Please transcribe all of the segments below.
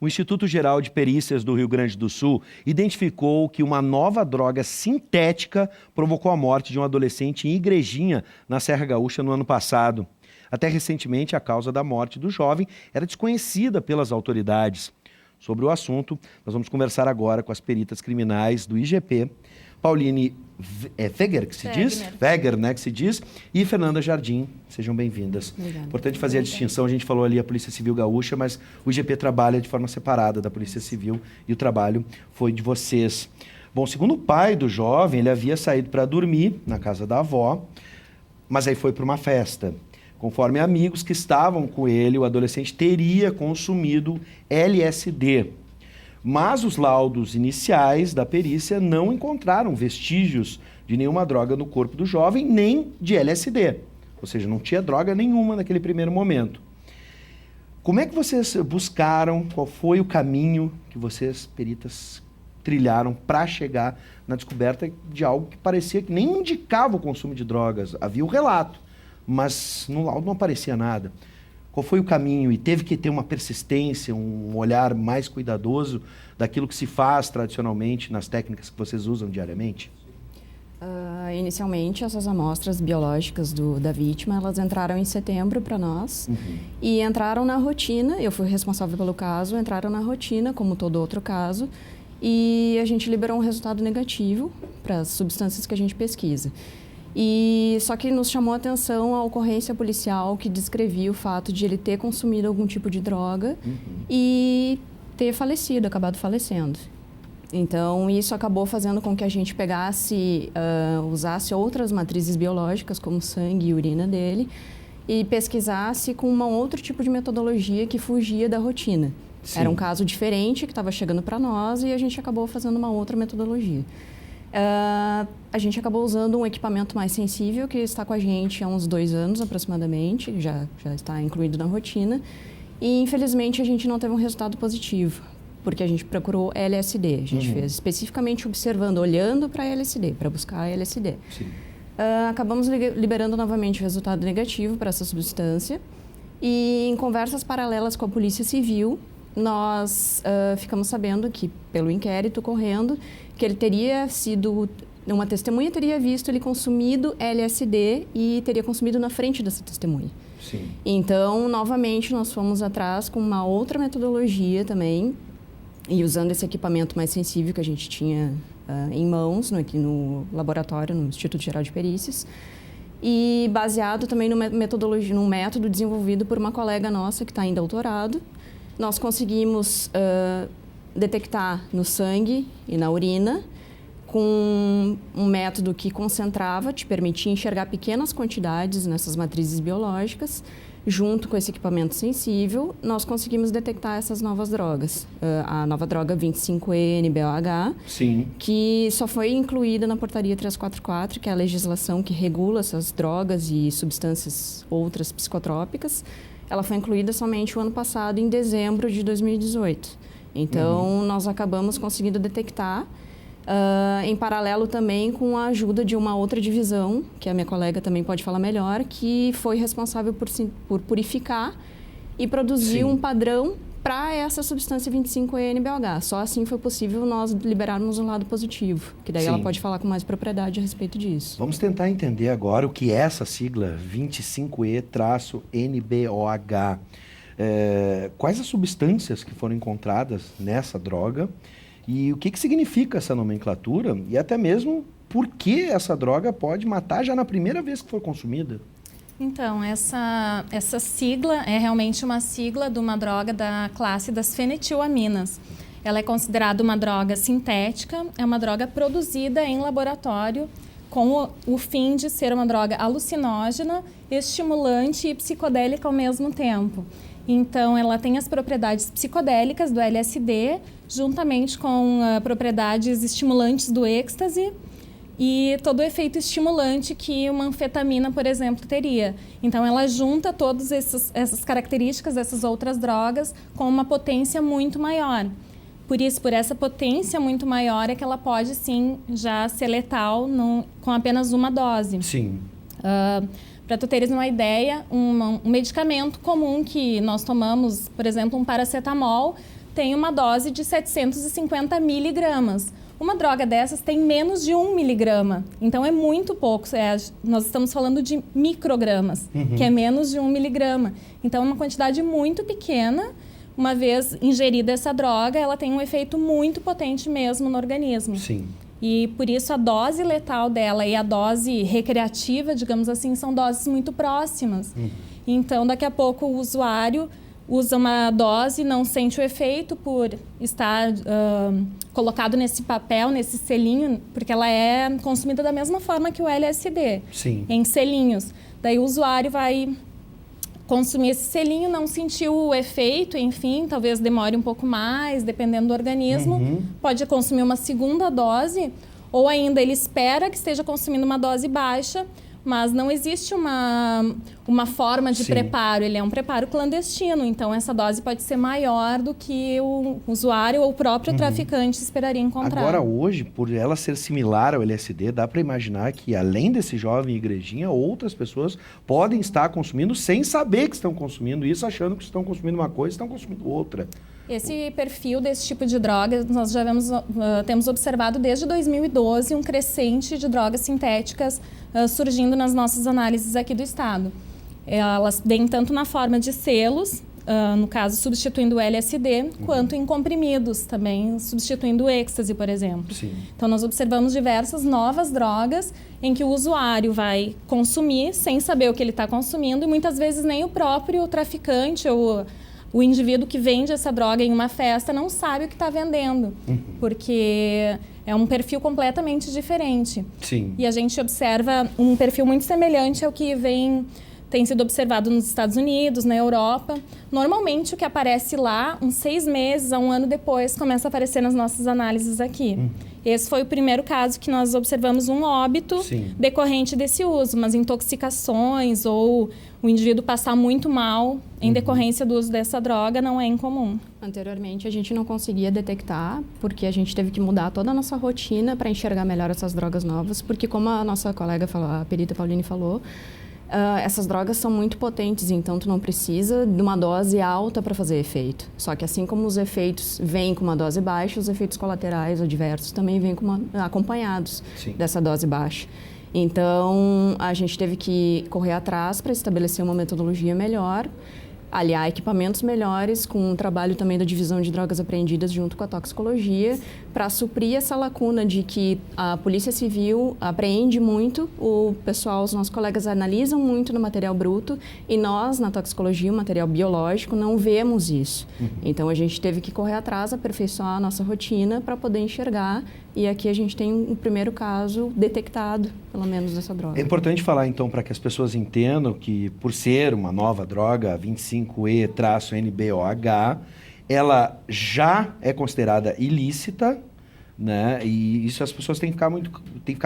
Instituto Geral de Perícias do Rio Grande do Sul identificou que uma nova droga sintética provocou a morte de um adolescente em Igrejinha, na Serra Gaúcha, no ano passado. Até recentemente, a causa da morte do jovem era desconhecida pelas autoridades. Sobre o assunto, nós vamos conversar agora com as peritas criminais do IGP, Pauline Weger, que se diz? Weger, né, que se diz, e Fernanda Jardim. Sejam bem-vindas. Importante fazer a distinção, a gente falou ali a Polícia Civil Gaúcha, mas o IGP trabalha de forma separada da Polícia Civil e o trabalho foi de vocês. Bom, segundo o pai do jovem, ele havia saído para dormir na casa da avó, mas aí foi para uma festa. Conforme amigos que estavam com ele, o adolescente teria consumido LSD. Mas os laudos iniciais da perícia não encontraram vestígios de nenhuma droga no corpo do jovem, nem de LSD. Ou seja, não tinha droga nenhuma naquele primeiro momento. Como é que vocês buscaram, qual foi o caminho que vocês, peritas, trilharam para chegar na descoberta de algo que parecia que nem indicava o consumo de drogas? Havia o relato, mas no laudo não aparecia nada. Qual foi o caminho? E teve que ter uma persistência, um olhar mais cuidadoso daquilo que se faz tradicionalmente nas técnicas que vocês usam diariamente? Inicialmente, essas amostras biológicas da vítima, elas entraram em setembro para nós e entraram na rotina, eu fui responsável pelo caso, entraram na rotina, como todo outro caso, e a gente liberou um resultado negativo para as substâncias que a gente pesquisa. E só que nos chamou a atenção a ocorrência policial que descrevia o fato de ele ter consumido algum tipo de droga e ter falecido, acabado falecendo. Então, isso acabou fazendo com que a gente pegasse, usasse outras matrizes biológicas, como sangue e urina dele, e pesquisasse com um outro tipo de metodologia que fugia da rotina. Sim. Era um caso diferente que estava chegando para nós e a gente acabou fazendo uma outra metodologia. A gente acabou usando um equipamento mais sensível que está com a gente há uns 2 anos aproximadamente, já está incluído na rotina, e infelizmente a gente não teve um resultado positivo, porque a gente procurou LSD, a gente fez especificamente observando, olhando para LSD, para buscar LSD. Acabamos liberando novamente o resultado negativo para essa substância e em conversas paralelas com a Polícia Civil, nós ficamos sabendo que, pelo inquérito correndo, que ele teria sido, uma testemunha teria visto ele consumido LSD e teria consumido na frente dessa testemunha. Sim. Então, novamente, nós fomos atrás com uma outra metodologia também, e usando esse equipamento mais sensível que a gente tinha em mãos, aqui no laboratório, no Instituto Geral de Perícias, e baseado também num método desenvolvido por uma colega nossa que está em doutorado. Nós conseguimos detectar no sangue e na urina com um método que concentrava, te permitia enxergar pequenas quantidades nessas matrizes biológicas. Junto com esse equipamento sensível, nós conseguimos detectar essas novas drogas. A nova droga 25E-NBOH, Sim. que só foi incluída na Portaria 344, que é a legislação que regula essas drogas e substâncias outras psicotrópicas. Ela foi incluída somente o ano passado, em dezembro de 2018. Então, nós acabamos conseguindo detectar, em paralelo também com a ajuda de uma outra divisão, que a minha colega também pode falar melhor, que foi responsável por purificar e produzir um padrão para essa substância 25E-NBOH. Só assim foi possível nós liberarmos um lado positivo, que daí ela pode falar com mais propriedade a respeito disso. Vamos tentar entender agora o que é essa sigla 25E-NBOH. Quais as substâncias que foram encontradas nessa droga e o que significa essa nomenclatura e até mesmo por que essa droga pode matar já na primeira vez que for consumida? Então, essa sigla é realmente uma sigla de uma droga da classe das fenetilamina. Ela é considerada uma droga sintética, é uma droga produzida em laboratório com o fim de ser uma droga alucinógena, estimulante e psicodélica ao mesmo tempo. Então, ela tem as propriedades psicodélicas do LSD, juntamente com propriedades estimulantes do êxtase e todo o efeito estimulante que uma anfetamina, por exemplo, teria. Então, ela junta todas essas características dessas outras drogas com uma potência muito maior. Por isso, por essa potência muito maior, é que ela pode, sim, já ser letal com apenas uma dose. Sim. Para tu teres uma ideia, um medicamento comum que nós tomamos, por exemplo, um paracetamol, tem uma dose de 750 miligramas. Uma droga dessas tem menos de 1 miligrama, então é muito pouco. Nós estamos falando de microgramas, que é menos de 1 miligrama. Então é uma quantidade muito pequena. Uma vez ingerida essa droga, ela tem um efeito muito potente mesmo no organismo. Sim. E por isso a dose letal dela e a dose recreativa, digamos assim, são doses muito próximas. Então daqui a pouco o usuário usa uma dose, não sente o efeito por estar colocado nesse papel, nesse selinho, porque ela é consumida da mesma forma que o LSD, Sim. em selinhos. Daí o usuário vai consumir esse selinho, não sentiu o efeito, enfim, talvez demore um pouco mais, dependendo do organismo. Pode consumir uma segunda dose, ou ainda ele espera que esteja consumindo uma dose baixa, mas não existe uma forma de preparo, ele é um preparo clandestino, então essa dose pode ser maior do que o usuário ou o próprio traficante esperaria encontrar. Agora, hoje, por ela ser similar ao LSD, dá para imaginar que, além desse jovem igrejinha, outras pessoas podem estar consumindo sem saber que estão consumindo isso, achando que estão consumindo uma coisa e estão consumindo outra. Esse perfil desse tipo de droga, nós já temos observado desde 2012 um crescente de drogas sintéticas surgindo nas nossas análises aqui do estado. Elas vêm tanto na forma de selos, no caso substituindo o LSD, quanto em comprimidos, também substituindo o êxtase, por exemplo. Sim. Então nós observamos diversas novas drogas em que o usuário vai consumir sem saber o que ele está consumindo e muitas vezes nem o próprio traficante ou o indivíduo que vende essa droga em uma festa não sabe o que está vendendo, porque é um perfil completamente diferente. Sim. E a gente observa um perfil muito semelhante ao que tem sido observado nos Estados Unidos, na Europa. Normalmente, o que aparece lá, uns 6 meses a 1 ano depois, começa a aparecer nas nossas análises aqui. Esse foi o primeiro caso que nós observamos um óbito decorrente desse uso, mas intoxicações ou o indivíduo passar muito mal em decorrência do uso dessa droga não é incomum. Anteriormente, a gente não conseguia detectar, porque a gente teve que mudar toda a nossa rotina para enxergar melhor essas drogas novas, porque como a nossa colega falou, a perita Pauline falou, essas drogas são muito potentes, então tu não precisa de uma dose alta para fazer efeito. Só que assim como os efeitos vêm com uma dose baixa, os efeitos colaterais adversos também vêm acompanhados dessa dose baixa. Então, a gente teve que correr atrás para estabelecer uma metodologia melhor, aliar equipamentos melhores, com um trabalho também da divisão de drogas apreendidas junto com a toxicologia, para suprir essa lacuna de que a Polícia Civil apreende muito, o pessoal, os nossos colegas analisam muito no material bruto e nós, na toxicologia, o material biológico, não vemos isso. Então, a gente teve que correr atrás, aperfeiçoar a nossa rotina para poder enxergar e aqui a gente tem um primeiro caso detectado, pelo menos, dessa droga. É importante falar, então, para que as pessoas entendam que, por ser uma nova droga, 25E-NBOH, ela já é considerada ilícita, né? E isso as pessoas têm que ficar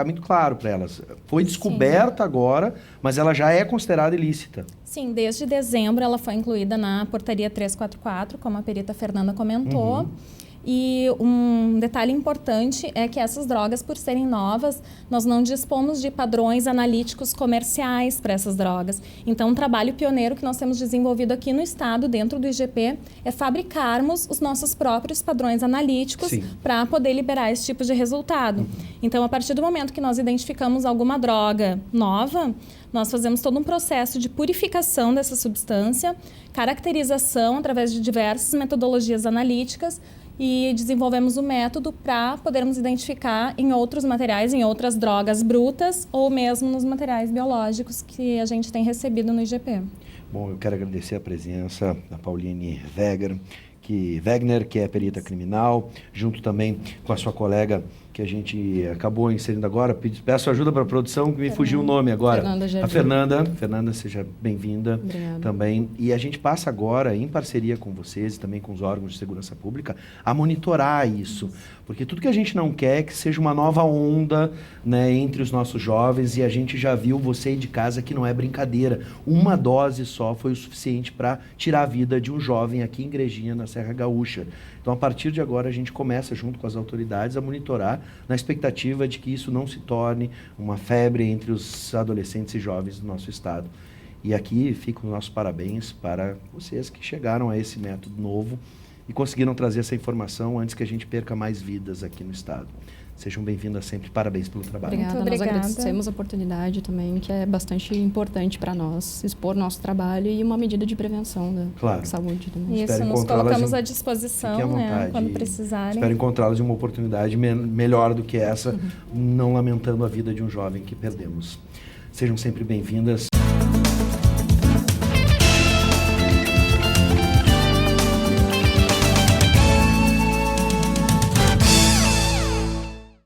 muito claro para elas. Foi descoberta agora, mas ela já é considerada ilícita. Sim, desde dezembro ela foi incluída na portaria 344, como a perita Fernanda comentou. E um detalhe importante é que essas drogas, por serem novas, nós não dispomos de padrões analíticos comerciais para essas drogas. Então, um trabalho pioneiro que nós temos desenvolvido aqui no estado, dentro do IGP, é fabricarmos os nossos próprios padrões analíticos para poder liberar esse tipo de resultado. Então, a partir do momento que nós identificamos alguma droga nova, nós fazemos todo um processo de purificação dessa substância, caracterização através de diversas metodologias analíticas, e desenvolvemos o método para podermos identificar em outros materiais, em outras drogas brutas ou mesmo nos materiais biológicos que a gente tem recebido no IGP. Bom, eu quero agradecer a presença da Pauline Wegner, que é perita criminal, junto também com a sua colega, que a gente acabou inserindo agora. Peço ajuda para a produção, que me fugiu o nome agora. A Fernanda. Fernanda, seja bem-vinda também. E a gente passa agora, em parceria com vocês e também com os órgãos de segurança pública, a monitorar isso. Porque tudo que a gente não quer é que seja uma nova onda, né, entre os nossos jovens, e a gente já viu, você aí de casa, que não é brincadeira. Uma dose só foi o suficiente para tirar a vida de um jovem aqui em Igrejinha, na Serra Gaúcha. Então, a partir de agora, a gente começa, junto com as autoridades, a monitorar, na expectativa de que isso não se torne uma febre entre os adolescentes e jovens do nosso estado. E aqui ficam os nossos parabéns para vocês que chegaram a esse método novo e conseguiram trazer essa informação antes que a gente perca mais vidas aqui no estado. Sejam bem-vindas sempre. Parabéns pelo trabalho. Obrigada. Muito Nós obrigada. agradecemos a oportunidade também, que é bastante importante para nós, expor nosso trabalho e uma medida de prevenção da Claro. saúde também. Isso, Espero nos encontrá-las colocamos em- à disposição, Fiquem à né, vontade. quando precisarem. Espero encontrá-los em uma oportunidade melhor do que essa, não lamentando a vida de um jovem que perdemos. Sejam sempre bem-vindas.